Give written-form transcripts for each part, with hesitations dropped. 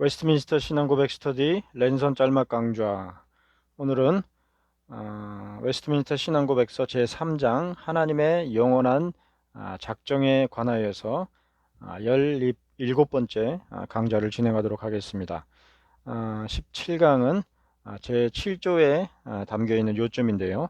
웨스트민스터 신앙고백 스터디 랜선 짤막 강좌. 오늘은 웨스트민스터 신앙고백서 제3장 하나님의 영원한 작정에 관하여서 17번째 강좌를 진행하도록 하겠습니다. 17강은 제7조에 담겨있는 요점인데요.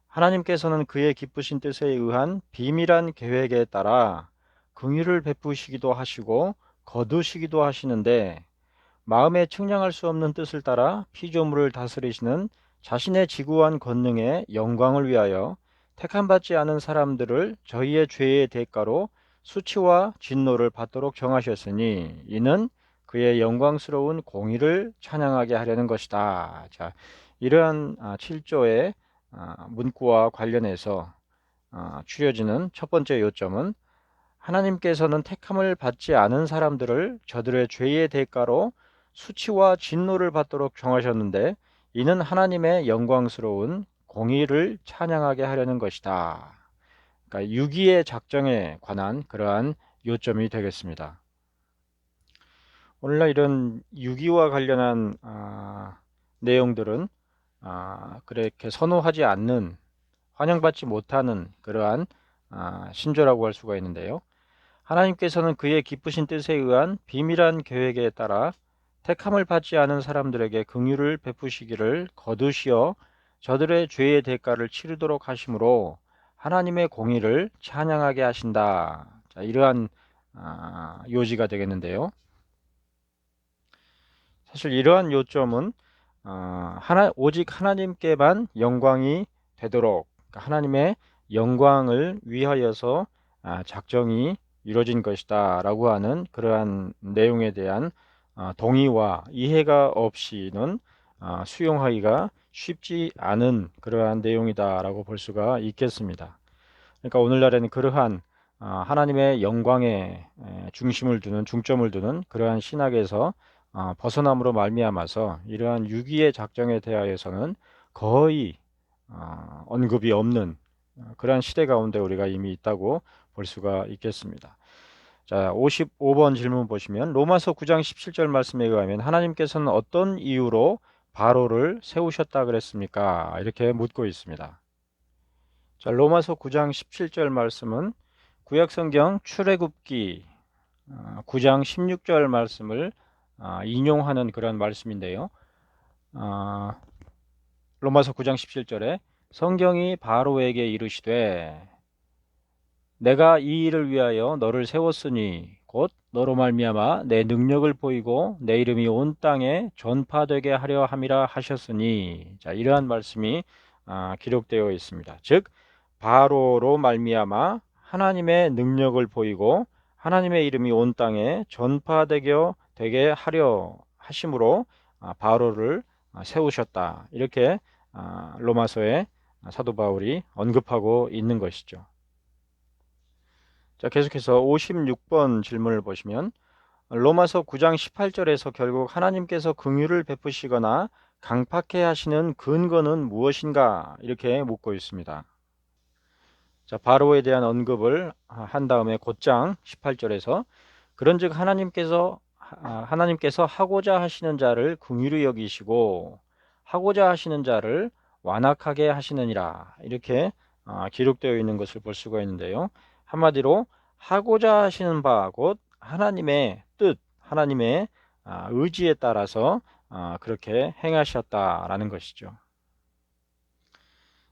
하나님께서는 그의 기쁘신 뜻에 의한 비밀한 계획에 따라 긍휼을 베푸시기도 하시고 거두시기도 하시는데, 마음에 측량할 수 없는 뜻을 따라 피조물을 다스리시는 자신의 지구한 권능의 영광을 위하여 택함받지 않은 사람들을 저희의 죄의 대가로 수치와 진노를 받도록 정하셨으니 이는 그의 영광스러운 공의를 찬양하게 하려는 것이다. 자, 이러한 7조의 문구와 관련해서 추려지는 첫 번째 요점은, 하나님께서는 택함을 받지 않은 사람들을 저들의 죄의 대가로 수치와 진노를 받도록 정하셨는데 이는 하나님의 영광스러운 공의를 찬양하게 하려는 것이다. 그러니까 유기의 작정에 관한 그러한 요점이 되겠습니다. 오늘날 이런 유기와 관련한 내용들은 그렇게 선호하지 않는, 환영받지 못하는 그러한 신조라고 할 수가 있는데요. 하나님께서는 그의 기쁘신 뜻에 의한 비밀한 계획에 따라 택함을 받지 않은 사람들에게 긍휼을 베푸시기를 거두시어 저들의 죄의 대가를 치르도록 하심으로 하나님의 공의를 찬양하게 하신다. 자, 이러한 요지가 되겠는데요. 사실 이러한 요점은 오직 하나님께만 영광이 되도록, 그러니까 하나님의 영광을 위하여서 작정이 이루어진 것이다 라고 하는 그러한 내용에 대한 동의와 이해가 없이는 수용하기가 쉽지 않은 그러한 내용이다 라고 볼 수가 있겠습니다. 그러니까 오늘날에는 그러한 하나님의 영광에 중심을 두는, 중점을 두는 그러한 신학에서 벗어남으로 말미암아서 이러한 유기의 작정에 대하여서는 거의 언급이 없는 그러한 시대 가운데 우리가 이미 있다고 볼 수가 있겠습니다. 자, 55번 질문 보시면 로마서 9장 17절 말씀에 의하면 하나님께서는 어떤 이유로 바로를 세우셨다 그랬습니까? 이렇게 묻고 있습니다. 자, 로마서 9장 17절 말씀은 구약성경 출애굽기 9장 16절 말씀을 인용하는 그런 말씀인데요. 로마서 9장 17절에 성경이 바로에게 이르시되 내가 이 일을 위하여 너를 세웠으니 곧 너로 말미암아 내 능력을 보이고 내 이름이 온 땅에 전파되게 하려 함이라 하셨으니, 자, 이러한 말씀이 기록되어 있습니다. 즉 바로로 말미암아 하나님의 능력을 보이고 하나님의 이름이 온 땅에 전파되게 하려 하심으로 바로를 세우셨다. 이렇게 로마서에 사도 바울이 언급하고 있는 것이죠. 자, 계속해서 56번 질문을 보시면 로마서 9장 18절에서 결국 하나님께서 긍휼을 베푸시거나 강팍해 하시는 근거는 무엇인가 이렇게 묻고 있습니다. 자, 바로에 대한 언급을 한 다음에 곧장 18절에서 그런즉 하나님께서 하고자 하시는 자를 긍휼히 여기시고 하고자 하시는 자를 완악하게 하시느니라, 이렇게 기록되어 있는 것을 볼 수가 있는데요. 한마디로 하고자 하시는 바 곧 하나님의 뜻, 하나님의 의지에 따라서 그렇게 행하셨다라는 것이죠.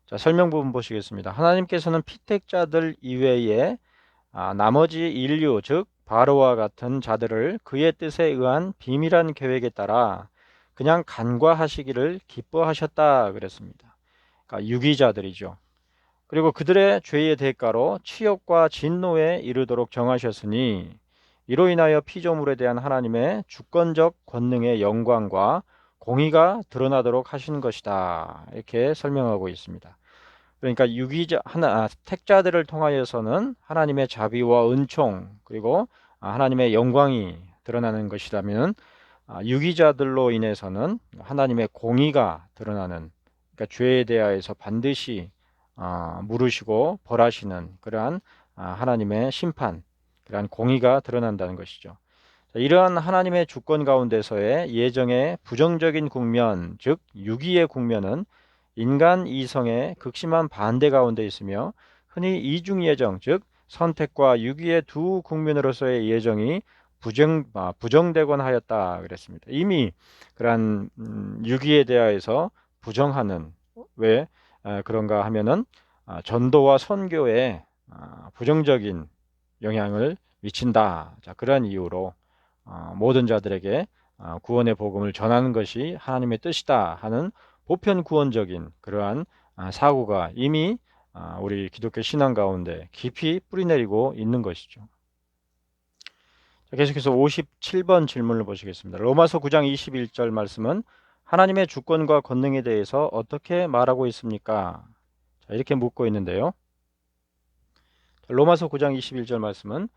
자, 설명 부분 보시겠습니다. 하나님께서는 피택자들 이외에 나머지 인류, 즉 바로와 같은 자들을 그의 뜻에 의한 비밀한 계획에 따라 그냥 간과하시기를 기뻐하셨다 그랬습니다. 그러니까 유기자들이죠. 그리고 그들의 죄의 대가로 치욕과 진노에 이르도록 정하셨으니 이로 인하여 피조물에 대한 하나님의 주권적 권능의 영광과 공의가 드러나도록 하신 것이다. 이렇게 설명하고 있습니다. 그러니까 택자들을 통하여서는 하나님의 자비와 은총 그리고 하나님의 영광이 드러나는 것이라면, 유기자들로 인해서는 하나님의 공의가 드러나는, 그러니까 죄에 대하여서 반드시 물으시고 벌하시는 그러한 하나님의 심판, 그러한 공의가 드러난다는 것이죠. 이러한 하나님의 주권 가운데서의 예정의 부정적인 국면, 즉 유기의 국면은 인간 이성의 극심한 반대 가운데 있으며 흔히 이중예정, 즉 선택과 유기의 두 국면으로서의 예정이 부정되곤 하였다 그랬습니다. 이미 그러한 유기에 대하여서 부정하는 왜 그런가 하면은 전도와 선교에 부정적인 영향을 미친다. 자, 그러한 이유로 모든 자들에게 구원의 복음을 전하는 것이 하나님의 뜻이다 하는 보편 구원적인 그러한 사고가 이미 우리 기독교 신앙 가운데 깊이 뿌리내리고 있는 것이죠. 자, 계속해서 57번 질문을 보시겠습니다. 로마서 9장 21절 말씀은 하나님의 주권과 권능에 대해서 어떻게 말하고 있습니까? 자, 이렇게 묻고 있는데요. 로마서 9장 21절 말씀은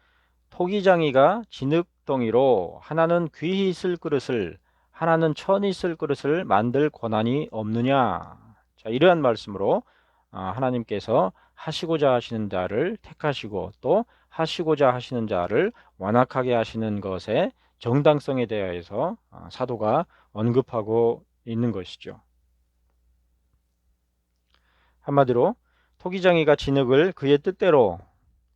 토기장이가 진흙덩이로 하나는 귀히 쓸 그릇을 하나는 천히 쓸 그릇을 만들 권한이 없느냐. 자, 이러한 말씀으로 하나님께서 하시고자 하시는 자를 택하시고 또 하시고자 하시는 자를 완악하게 하시는 것의 정당성에 대해서 사도가 언급하고 있는 것이죠. 한마디로 토기장이가 진흙을 그의 뜻대로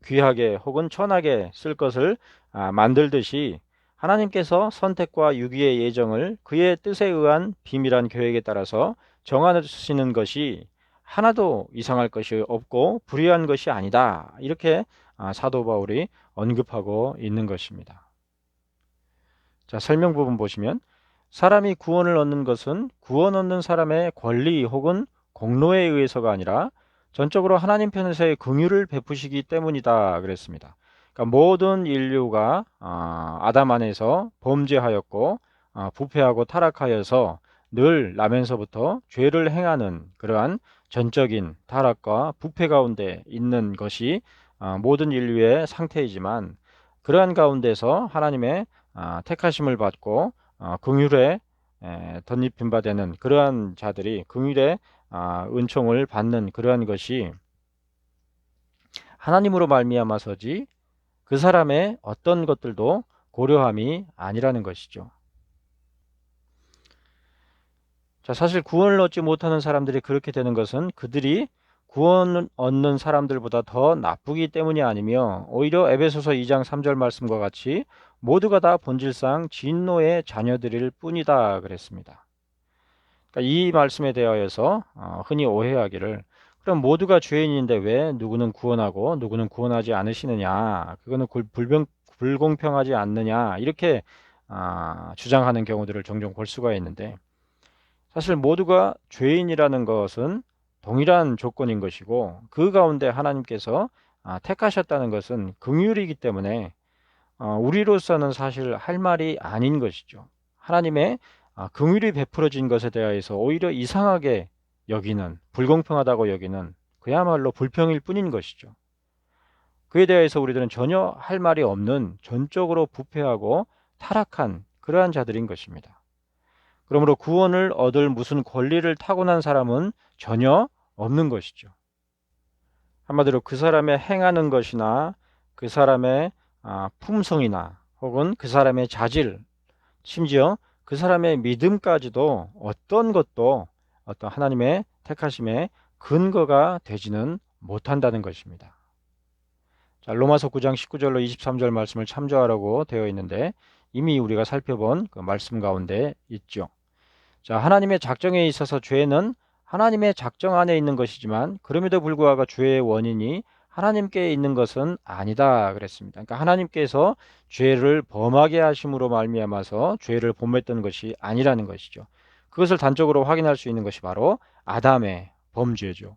귀하게 혹은 천하게 쓸 것을 만들듯이 하나님께서 선택과 유기의 예정을 그의 뜻에 의한 비밀한 계획에 따라서 정하시는 것이 하나도 이상할 것이 없고 불의한 것이 아니다. 이렇게 사도 바울이 언급하고 있는 것입니다. 자, 설명 부분 보시면 사람이 구원을 얻는 것은 구원 얻는 사람의 권리 혹은 공로에 의해서가 아니라 전적으로 하나님 편에서의 긍휼을 베푸시기 때문이다 그랬습니다. 그러니까 모든 인류가 아담 안에서 범죄하였고 부패하고 타락하여서 늘 나면서부터 죄를 행하는 그러한 전적인 타락과 부패 가운데 있는 것이 모든 인류의 상태이지만 그러한 가운데서 하나님의 택하심을 받고 긍휼에 덧입힌 바 되는 그러한 자들이 긍휼의 은총을 받는 그러한 것이 하나님으로 말미암아서지 그 사람의 어떤 것들도 고려함이 아니라는 것이죠. 자, 사실 구원을 얻지 못하는 사람들이 그렇게 되는 것은 그들이 구원 얻는 사람들보다 더 나쁘기 때문이 아니며 오히려 에베소서 2장 3절 말씀과 같이 모두가 다 본질상 진노의 자녀들일 뿐이다 그랬습니다. 그러니까 이 말씀에 대하여서 흔히 오해하기를 그럼 모두가 죄인인데 왜 누구는 구원하고 누구는 구원하지 않으시느냐, 그거는 불공평하지 않느냐 이렇게 주장하는 경우들을 종종 볼 수가 있는데 사실 모두가 죄인이라는 것은 동일한 조건인 것이고 그 가운데 하나님께서 택하셨다는 것은 긍휼이기 때문에 우리로서는 사실 할 말이 아닌 것이죠. 하나님의 긍휼이 베풀어진 것에 대해서 오히려 이상하게 여기는, 불공평하다고 여기는 그야말로 불평일 뿐인 것이죠. 그에 대해서 우리들은 전혀 할 말이 없는 전적으로 부패하고 타락한 그러한 자들인 것입니다. 그러므로 구원을 얻을 무슨 권리를 타고난 사람은 전혀 없는 것이죠. 한마디로 그 사람의 행하는 것이나 그 사람의 품성이나 혹은 그 사람의 자질, 심지어 그 사람의 믿음까지도 어떤 것도 어떤 하나님의 택하심의 근거가 되지는 못한다는 것입니다. 자, 로마서 9장 19절로 23절 말씀을 참조하라고 되어 있는데 이미 우리가 살펴본 그 말씀 가운데 있죠. 자, 하나님의 작정에 있어서 죄는 하나님의 작정 안에 있는 것이지만 그럼에도 불구하고 죄의 원인이 하나님께 있는 것은 아니다 그랬습니다. 그러니까 하나님께서 죄를 범하게 하심으로 말미암아서 죄를 범했던 것이 아니라는 것이죠. 그것을 단적으로 확인할 수 있는 것이 바로 아담의 범죄죠.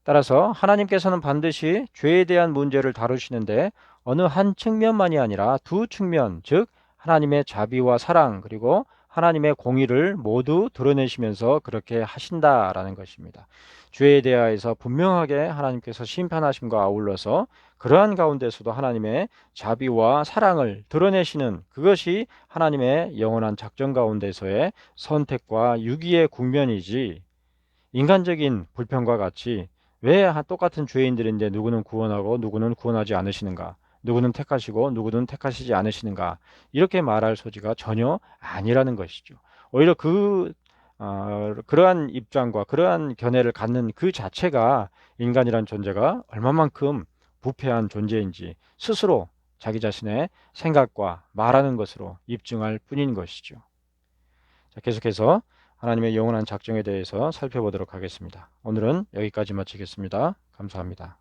따라서 하나님께서는 반드시 죄에 대한 문제를 다루시는데 어느 한 측면만이 아니라 두 측면, 즉 하나님의 자비와 사랑 그리고 하나님의 공의를 모두 드러내시면서 그렇게 하신다라는 것입니다. 죄에 대하여서 분명하게 하나님께서 심판하심과 아울러서 그러한 가운데서도 하나님의 자비와 사랑을 드러내시는 그것이 하나님의 영원한 작정 가운데서의 선택과 유기의 국면이지 인간적인 불평과 같이 왜 똑같은 죄인들인데 누구는 구원하고 누구는 구원하지 않으시는가? 누구는 택하시고 누구는 택하시지 않으시는가 이렇게 말할 소지가 전혀 아니라는 것이죠. 오히려 그러한 입장과 그러한 견해를 갖는 그 자체가 인간이란 존재가 얼마만큼 부패한 존재인지 스스로 자기 자신의 생각과 말하는 것으로 입증할 뿐인 것이죠. 자, 계속해서 하나님의 영원한 작정에 대해서 살펴보도록 하겠습니다. 오늘은 여기까지 마치겠습니다. 감사합니다.